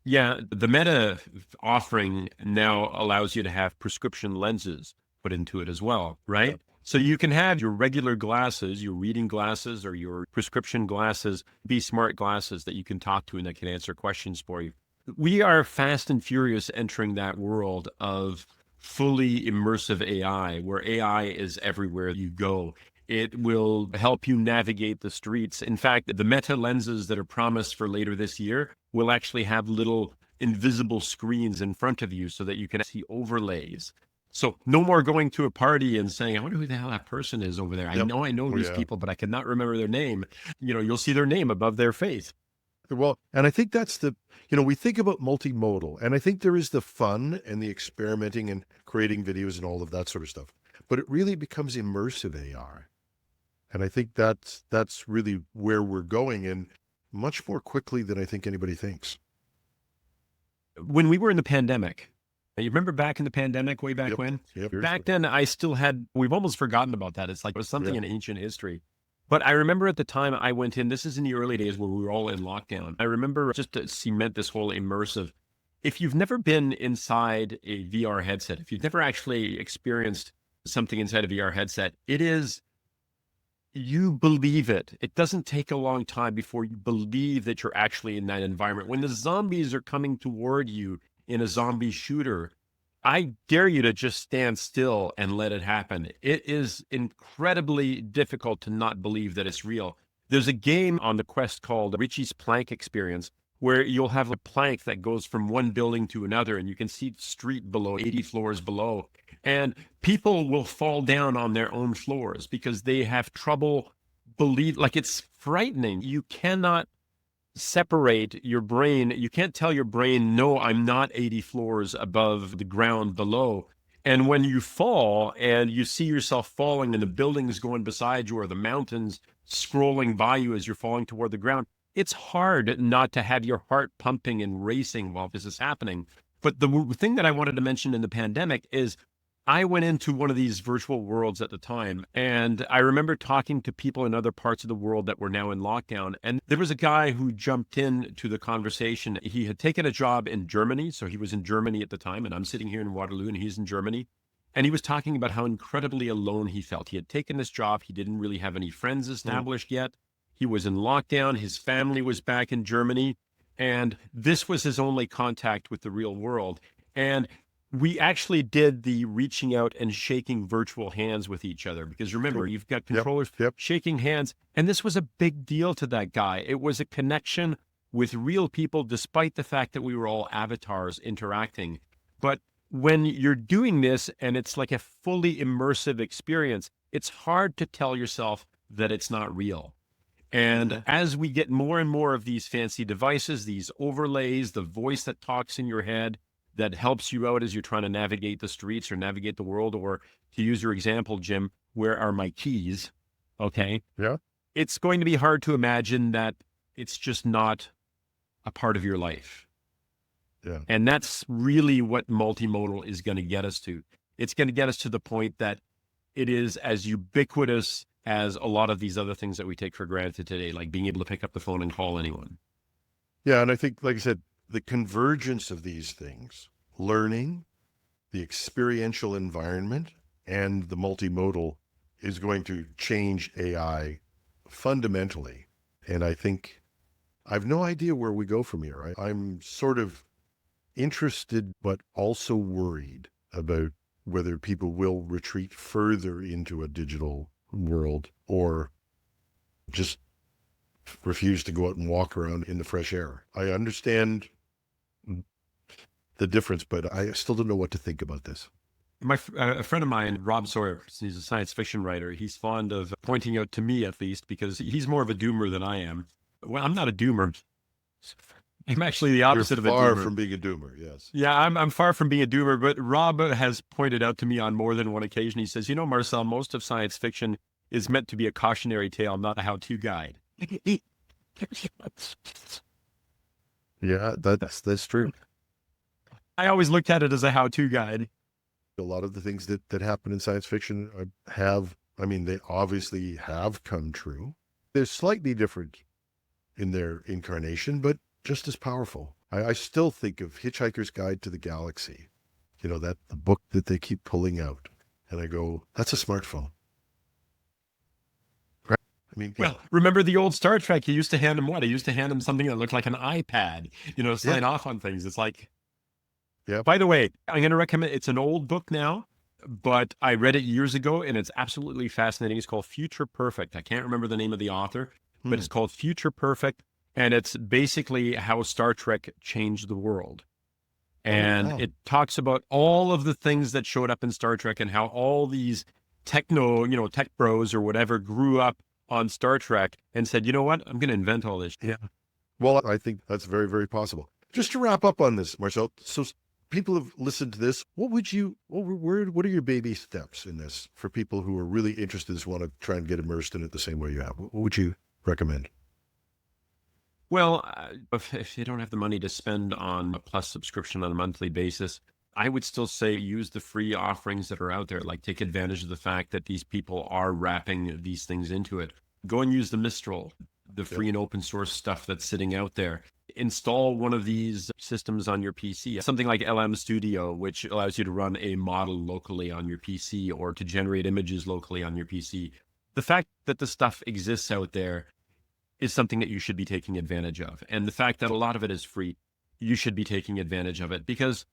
Yeah, the Meta offering now allows you to have prescription lenses put into it as well, right? Yep. So you can have your regular glasses, your reading glasses or your prescription glasses be smart glasses that you can talk to and that can answer questions for you. We are fast and furious entering that world of fully immersive AI, where AI is everywhere you go. It will help you navigate the streets. In fact, the Meta lenses that are promised for later this year will actually have little invisible screens in front of you so that you can see overlays. So no more going to a party and saying, I wonder who the hell that person is over there. I know these people, but I cannot remember their name. You'll see their name above their face. Well, and I think that's we think about multimodal, and I think there is the fun and the experimenting and creating videos and all of that sort of stuff, but it really becomes immersive AI. And I think that's really where we're going, and much more quickly than I think anybody thinks. When we were in the pandemic, you remember back in the pandemic, way back when? Yep. Back then, we've almost forgotten about that. It's like it was something in ancient history. But I remember at the time I went in, this is in the early days when we were all in lockdown. I remember, just to cement this whole immersive, if you've never been inside a VR headset, if you've never actually experienced something inside a VR headset, you believe it. It doesn't take a long time before you believe that you're actually in that environment. When the zombies are coming toward you in a zombie shooter, I dare you to just stand still and let it happen. It is incredibly difficult to not believe that it's real. There's a game on the Quest called Richie's Plank Experience, where you'll have a plank that goes from one building to another, and you can see the street below, 80 floors below. And people will fall down on their own floors because they have trouble it's frightening. You cannot separate your brain. You can't tell your brain, no, I'm not 80 floors above the ground below. And when you fall and you see yourself falling and the buildings going beside you or the mountains scrolling by you as you're falling toward the ground, it's hard not to have your heart pumping and racing while this is happening. But the thing that I wanted to mention in the pandemic is I went into one of these virtual worlds at the time, and I remember talking to people in other parts of the world that were now in lockdown. And there was a guy who jumped into the conversation. He had taken a job in Germany. So he was in Germany at the time, and I'm sitting here in Waterloo, and he's in Germany. And he was talking about how incredibly alone he felt. He had taken this job. He didn't really have any friends established yet. He was in lockdown. His family was back in Germany. And this was his only contact with the real world. And we actually did the reaching out and shaking virtual hands with each other, because remember, you've got controllers shaking hands. And this was a big deal to that guy. It was a connection with real people, despite the fact that we were all avatars interacting. But when you're doing this and it's like a fully immersive experience, it's hard to tell yourself that it's not real. And as we get more and more of these fancy devices, these overlays, the voice that talks in your head, that helps you out as you're trying to navigate the streets or navigate the world, or to use your example, Jim, where are my keys? Okay. Yeah. It's going to be hard to imagine that it's just not a part of your life. Yeah. And that's really what multimodal is going to get us to. It's going to get us to the point that it is as ubiquitous as a lot of these other things that we take for granted today, like being able to pick up the phone and call anyone. Yeah. And I think, like I said, the convergence of these things, learning, the experiential environment and the multimodal is going to change AI fundamentally. And I think I have no idea where we go from here. I'm sort of interested, but also worried about whether people will retreat further into a digital world or just refuse to go out and walk around in the fresh air. I understand the difference, but I still don't know what to think about this. A friend of mine, Rob Sawyer, he's a science fiction writer. He's fond of pointing out to me, at least, because he's more of a doomer than I am. Well, I'm not a doomer. I'm actually the opposite of a far doomer. from being a doomer, yes. Yeah, I'm far from being a doomer, but Rob has pointed out to me on more than one occasion. He says, Marcel, most of science fiction is meant to be a cautionary tale, not a how-to guide. Yeah, that's true. I always looked at it as a how-to guide. A lot of the things that happen in science fiction they obviously have come true. They're slightly different in their incarnation, but just as powerful. I still think of Hitchhiker's Guide to the Galaxy, the book that they keep pulling out. And I go, that's a smartphone. Right? Well, remember the old Star Trek? You used to hand them what? I used to hand them something that looked like an iPad, sign off on things. It's like, yeah. By the way, I'm going to recommend, it's an old book now, but I read it years ago and it's absolutely fascinating. It's called Future Perfect. I can't remember the name of the author, but it's called Future Perfect. And it's basically how Star Trek changed the world. And it talks about all of the things that showed up in Star Trek and how all these tech bros or whatever grew up on Star Trek and said, you know what, I'm going to invent all this. Yeah. Well, I think that's very, very possible. Just to wrap up on this, Marcel, so people have listened to this. What are your baby steps in this for people who are really interested and want to try and get immersed in it the same way you have? What would you recommend? Well, if you don't have the money to spend on a Plus subscription on a monthly basis, I would still say use the free offerings that are out there. Like take advantage of the fact that these people are wrapping these things into it. Go and use the Mistral, the free and open source stuff that's sitting out there. Install one of these systems on your PC, something like LM Studio, which allows you to run a model locally on your PC or to generate images locally on your PC. The fact that the stuff exists out there is something that you should be taking advantage of. And the fact that a lot of it is free, you should be taking advantage of it because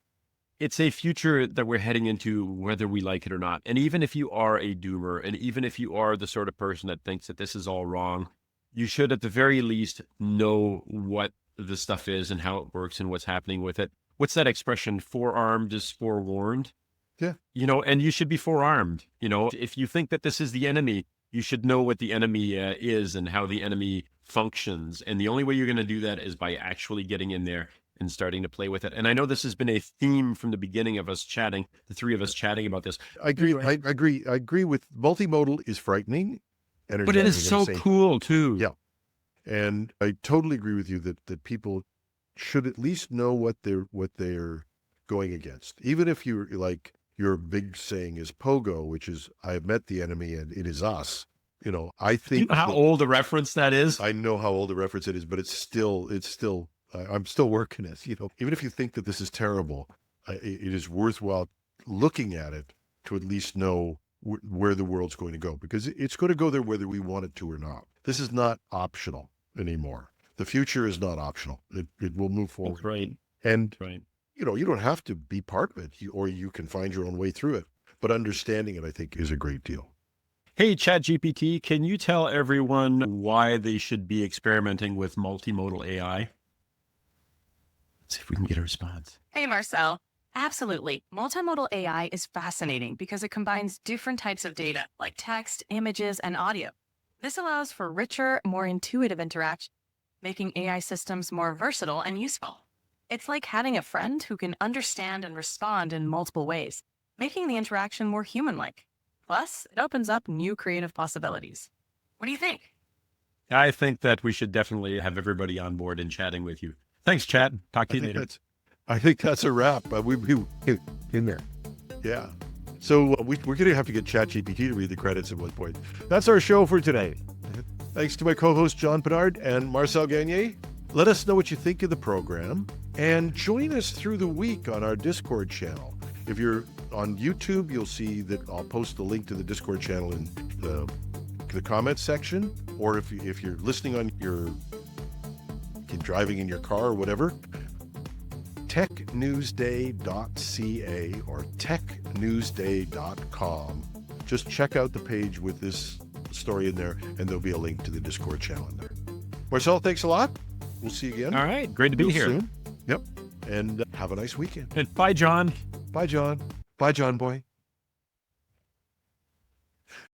it's a future that we're heading into whether we like it or not. And even if you are a doomer, and even if you are the sort of person that thinks that this is all wrong, you should at the very least know what the stuff is and how it works and what's happening with it. What's that expression? Forearmed is forewarned. Yeah. And you should be forearmed. If you think that this is the enemy, you should know what the enemy is and how the enemy functions. And the only way you're going to do that is by actually getting in there and starting to play with it. And I know this has been a theme from the beginning of us chatting, the three of us chatting about this. I agree. I agree with multimodal is frightening. But it is so cool too. Yeah. And I totally agree with you that people should at least know what they're going against. Even if you're like your big saying is pogo, which is I have met the enemy and it is us. I think. Do you know how old a reference that is? I know how old a reference it is, but it's still I'm still working it. Even if you think that this is terrible, it is worthwhile looking at it to at least know where the world's going to go, because it's going to go there whether we want it to or not. This is not optional anymore. The future is not optional. It will move forward. That's right. And, right. You don't have to be part of it, or you can find your own way through it. But understanding it, I think, is a great deal. Hey, ChatGPT, can you tell everyone why they should be experimenting with multimodal AI? Let's see if we can get a response. Hey, Marcel. Absolutely. Multimodal AI is fascinating because it combines different types of data like text, images, and audio. This allows for richer, more intuitive interaction, making AI systems more versatile and useful. It's like having a friend who can understand and respond in multiple ways, making the interaction more human-like. Plus, it opens up new creative possibilities. What do you think? I think that we should definitely have everybody on board and chatting with you. Thanks, Chat. Talk to you later. I think that's a wrap. We in there. Yeah. So we're going to have to get ChatGPT to read the credits at one point. That's our show for today. Thanks to my co-host John Pinard and Marcel Gagne. Let us know what you think of the program and join us through the week on our Discord channel. If you're on YouTube, you'll see that I'll post the link to the Discord channel in the comments section. Or if you're listening on you're driving in your car or whatever, technewsday.ca or technewsday.com. Just check out the page with this story in there, and there'll be a link to the Discord channel in there. Marcel, thanks a lot. We'll see you again. All right. Great to be real here. soon. Yep. And have a nice weekend. And bye, John. Bye, John. Bye, John boy.